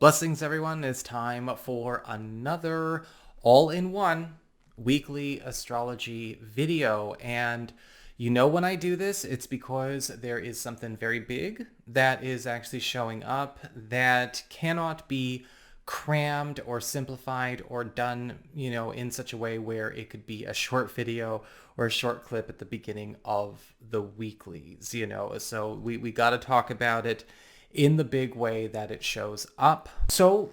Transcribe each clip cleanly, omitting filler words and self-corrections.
Blessings, everyone. It's time for another all-in-one weekly astrology video. And you know when I do this, it's because there is something very big that is actually showing up that cannot be crammed or simplified or done, in such a way where it could be a short video or a short clip at the beginning of the weeklies, So we got to talk about it in the big way that it shows up. So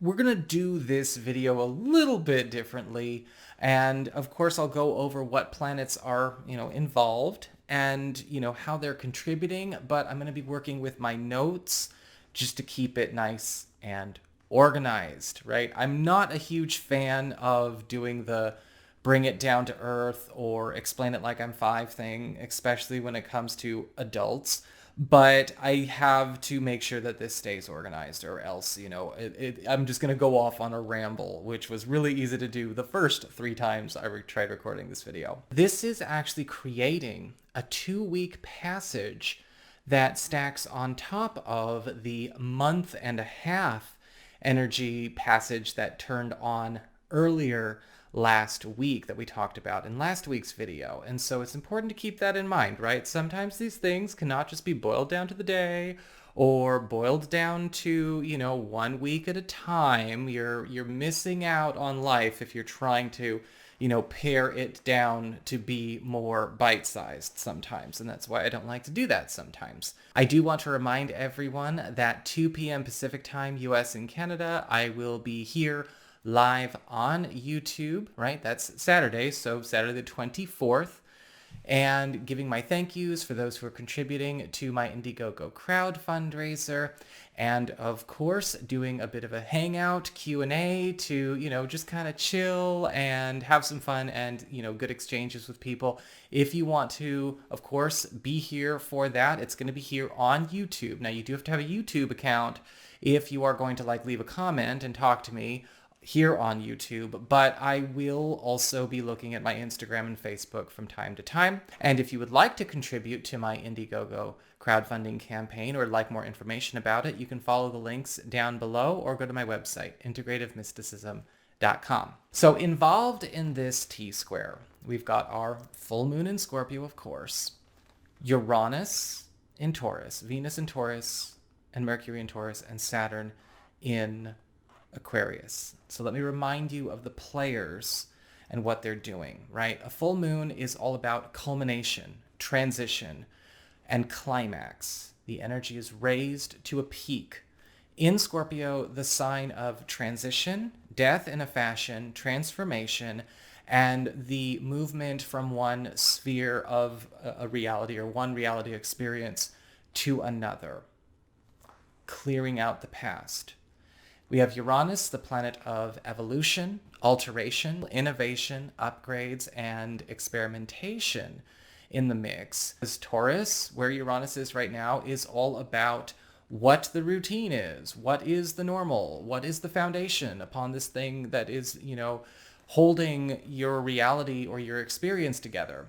we're going to do this video a little bit differently. And of course, I'll go over what planets are, involved and, how they're contributing. But I'm going to be working with my notes just to keep it nice and organized, right? I'm not a huge fan of doing the bring it down to earth or explain it like I'm five thing, especially when it comes to adults. But I have to make sure that this stays organized, or else, I'm just going to go off on a ramble, which was really easy to do the first 3 times I tried recording this video. This is actually creating a 2-week passage that stacks on top of the month and a half energy passage that turned on earlier last week that we talked about in last week's video. And so it's important to keep that in mind, right? Sometimes these things cannot just be boiled down to the day or boiled down to, 1 week at a time. You're missing out on life if you're trying to, pare it down to be more bite-sized sometimes. And that's why I don't like to do that sometimes. I do want to remind everyone that 2 p.m. Pacific time, US and Canada, I will be here live on YouTube, right? That's Saturday, so Saturday the 24th, and giving my thank yous for those who are contributing to my Indiegogo crowd fundraiser, and of course doing a bit of a hangout Q&A to, just kind of chill and have some fun and, good exchanges with people. If you want to, of course, be here for that, it's going to be here on YouTube. Now, you do have to have a YouTube account if you are going to leave a comment and talk to me here on YouTube, but I will also be looking at my Instagram and Facebook from time to time. And if you would like to contribute to my Indiegogo crowdfunding campaign or like more information about it, you can follow the links down below or go to my website, integrativemysticism.com. So involved in this T-square, we've got our full moon in Scorpio, of course, Uranus in Taurus, Venus in Taurus, and Mercury in Taurus, and Saturn in Aquarius. So let me remind you of the players and what they're doing, right? A full moon is all about culmination, transition, and climax. The energy is raised to a peak. In Scorpio, the sign of transition, death in a fashion, transformation, and the movement from one sphere of a reality or one reality experience to another, clearing out the past. We have Uranus, the planet of evolution, alteration, innovation, upgrades, and experimentation in the mix. As Taurus, where Uranus is right now, is all about what the routine is, what is the normal, what is the foundation upon this thing that is, holding your reality or your experience together.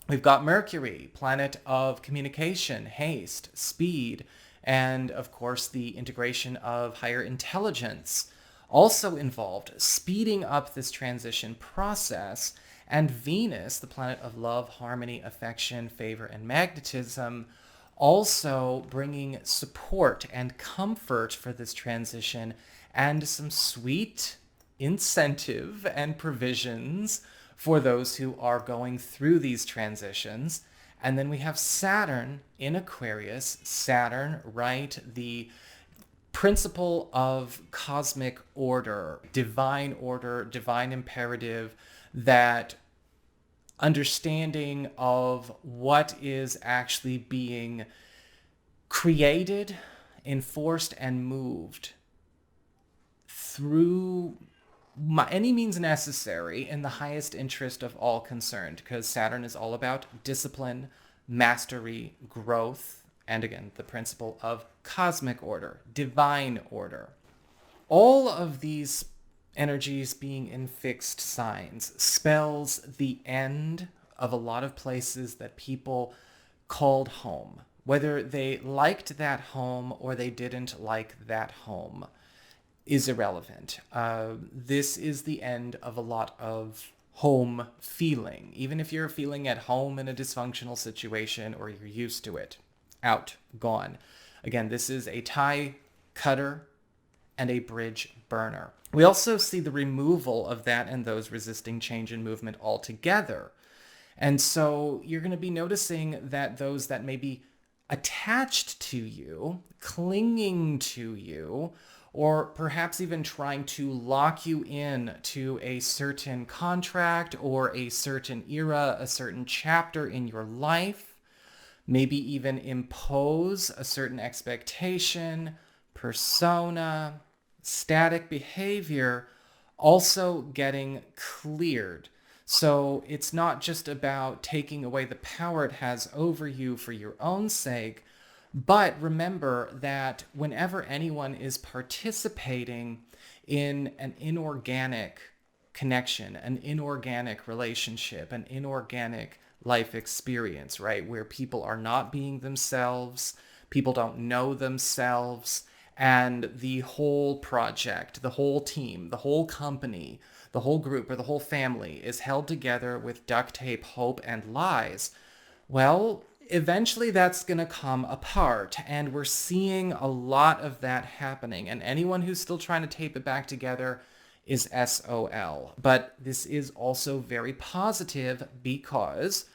We've got Mercury, planet of communication, haste, speed, and of course the integration of higher intelligence also involved, speeding up this transition process. And Venus, the planet of love, harmony, affection, favor, and magnetism, also bringing support and comfort for this transition and some sweet incentive and provisions for those who are going through these transitions. And then we have Saturn in Aquarius. Saturn, right? The principle of cosmic order, divine imperative, that understanding of what is actually being created, enforced, and moved through any means necessary in the highest interest of all concerned, because Saturn is all about discipline, mastery, growth, and again, the principle of cosmic order, divine order. All of these energies being in fixed signs spells the end of a lot of places that people called home, Whether they liked that home or they didn't like that home is irrelevant. This is the end of a lot of home feeling. Even if you're feeling at home in a dysfunctional situation or you're used to it. Out, gone. Again, this is a tie cutter and a bridge burner. We also see the removal of that and those resisting change and movement altogether. And so you're going to be noticing that those that may be attached to you, clinging to you, or perhaps even trying to lock you in to a certain contract or a certain era, a certain chapter in your life, maybe even impose a certain expectation, persona, static behavior, also getting cleared. So it's not just about taking away the power it has over you for your own sake, but remember that whenever anyone is participating in an inorganic connection, an inorganic relationship, an inorganic life experience, right, where people are not being themselves, people don't know themselves, and the whole project, the whole team, the whole company, the whole group or the whole family is held together with duct tape, hope, and lies, well, eventually that's going to come apart. And we're seeing a lot of that happening. And anyone who's still trying to tape it back together is SOL. But this is also very positive because,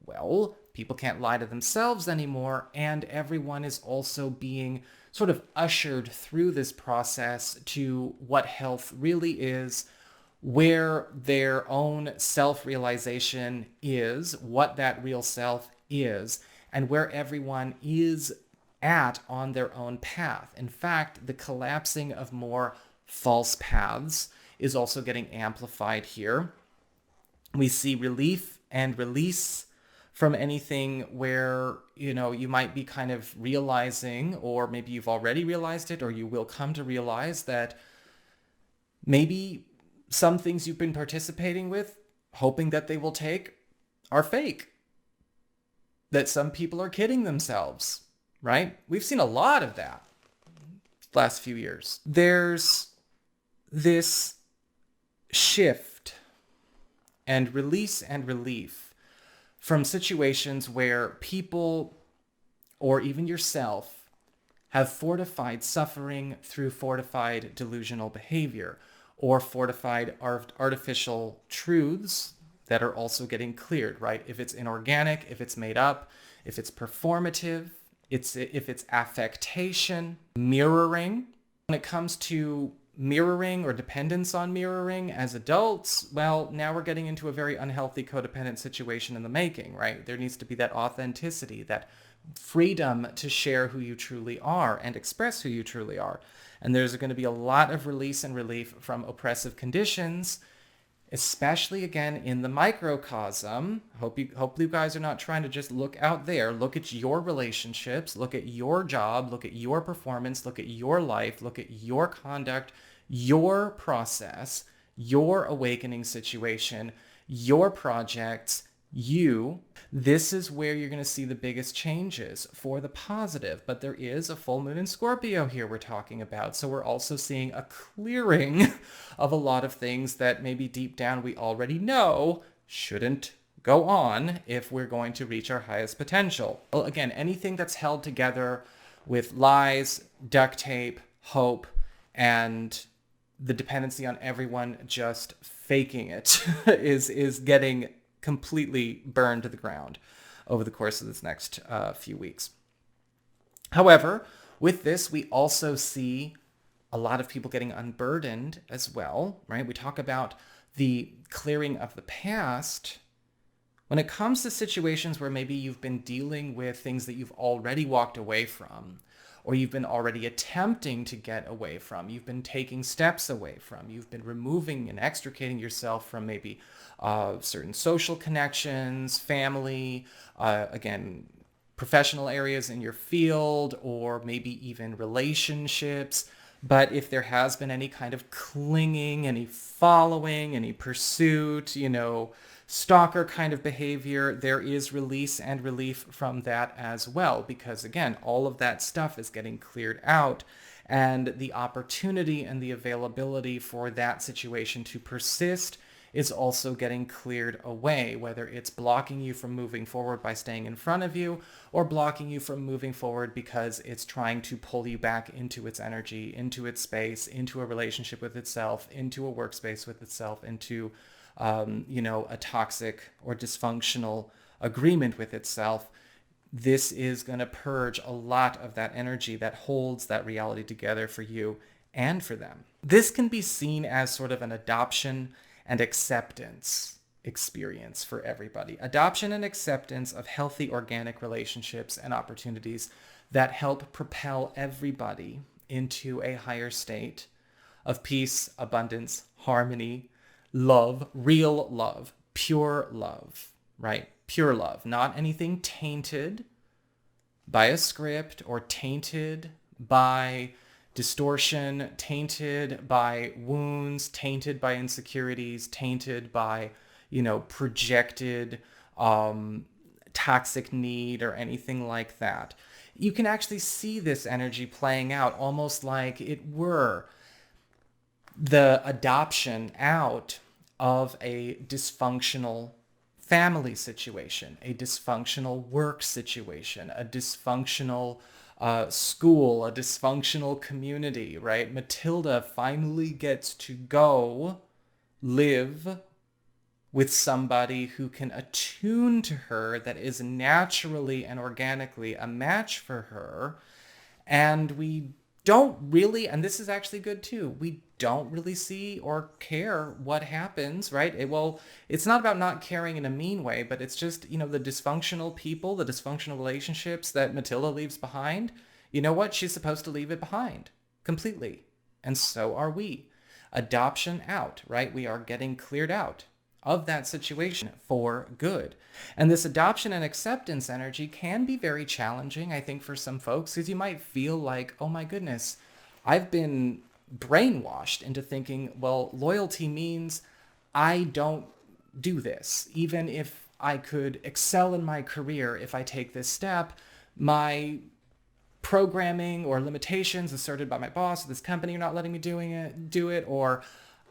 well, people can't lie to themselves anymore. And everyone is also being sort of ushered through this process to what health really is, where their own self-realization is, what that real self is, and where everyone is at on their own path. In fact, the collapsing of more false paths is also getting amplified here. We see relief and release from anything where, you might be kind of realizing, or maybe you've already realized it, or you will come to realize that maybe some things you've been participating with, hoping that they will take, are fake. That some people are kidding themselves, right? We've seen a lot of that last few years. There's this shift and release and relief from situations where people, or even yourself, have fortified suffering through fortified delusional behavior, or fortified artificial truths that are also getting cleared, right? If it's inorganic, if it's made up, if it's performative, if it's affectation, mirroring. When it comes to mirroring or dependence on mirroring as adults, well, now we're getting into a very unhealthy codependent situation in the making, right? There needs to be that authenticity, that freedom to share who you truly are and express who you truly are. And there's going to be a lot of release and relief from oppressive conditions, especially again in the microcosm. Hopefully you guys are not trying to just look out there. Look at your relationships, look at your job, look at your performance, look at your life, look at your conduct, your process, your awakening situation, your projects, you. This is where you're going to see the biggest changes for the positive. But there is a full moon in Scorpio here we're talking about. So we're also seeing a clearing of a lot of things that maybe deep down we already know shouldn't go on if we're going to reach our highest potential. Well, again, anything that's held together with lies, duct tape, hope, and the dependency on everyone just faking it is getting completely burned to the ground over the course of this next few weeks. However, with this, we also see a lot of people getting unburdened as well, right? We talk about the clearing of the past. When it comes to situations where maybe you've been dealing with things that you've already walked away from, or you've been already attempting to get away from, you've been taking steps away from, you've been removing and extricating yourself from maybe certain social connections, family, again, professional areas in your field, or maybe even relationships. But if there has been any kind of clinging, any following, any pursuit, stalker kind of behavior, there is release and relief from that as well. Because again, all of that stuff is getting cleared out, and the opportunity and the availability for that situation to persist is also getting cleared away, whether it's blocking you from moving forward by staying in front of you, or blocking you from moving forward because it's trying to pull you back into its energy, into its space, into a relationship with itself, into a workspace with itself, into a toxic or dysfunctional agreement with itself. This is going to purge a lot of that energy that holds that reality together for you and for them. This can be seen as sort of an adoption and acceptance experience for everybody. Adoption and acceptance of healthy organic relationships and opportunities that help propel everybody into a higher state of peace, abundance, harmony, love, real love, pure love, right? Pure love, not anything tainted by a script or tainted by distortion, tainted by wounds, tainted by insecurities, tainted by, projected toxic need or anything like that. You can actually see this energy playing out almost like it were the adoption out of a dysfunctional family situation, a dysfunctional work situation, a dysfunctional school, a dysfunctional community, right? Matilda finally gets to go live with somebody who can attune to her, that is naturally and organically a match for her. And we don't really, and this is actually good too, we don't really see or care what happens, right? It's not about not caring in a mean way, but it's just, the dysfunctional people, the dysfunctional relationships that Matilda leaves behind. You know what? She's supposed to leave it behind completely. And so are we. Adoption out, right? We are getting cleared out of that situation for good. And this adoption and acceptance energy can be very challenging, I think, for some folks, because you might feel like, oh my goodness, I've been brainwashed into thinking, well, loyalty means I don't do this. Even if I could excel in my career, if I take this step, my programming or limitations asserted by my boss, this company, are not letting me do it, or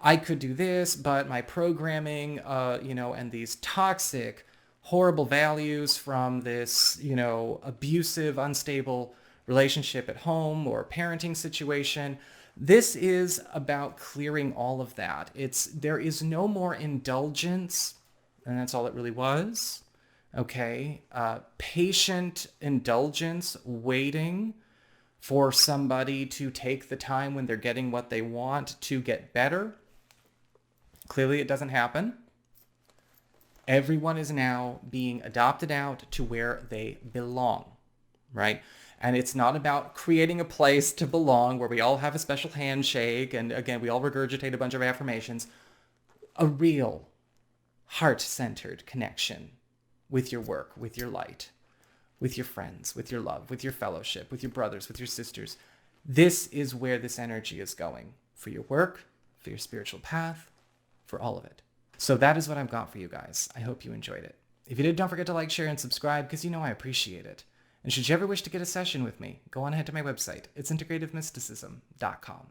I could do this, but my programming, and these toxic, horrible values from this, abusive, unstable relationship at home or parenting situation. This is about clearing all of that. There is no more indulgence, and that's all it really was. Okay. Patient indulgence, waiting for somebody to take the time when they're getting what they want to get better. Clearly it doesn't happen. Everyone is now being adopted out to where they belong, right? And it's not about creating a place to belong where we all have a special handshake and, again, we all regurgitate a bunch of affirmations. A real heart-centered connection with your work, with your light, with your friends, with your love, with your fellowship, with your brothers, with your sisters. This is where this energy is going for your work, for your spiritual path, for all of it. So that is what I've got for you guys. I hope you enjoyed it. If you did, don't forget to like, share, and subscribe, because I appreciate it. And should you ever wish to get a session with me, go on ahead to my website. It's integrativemysticism.com.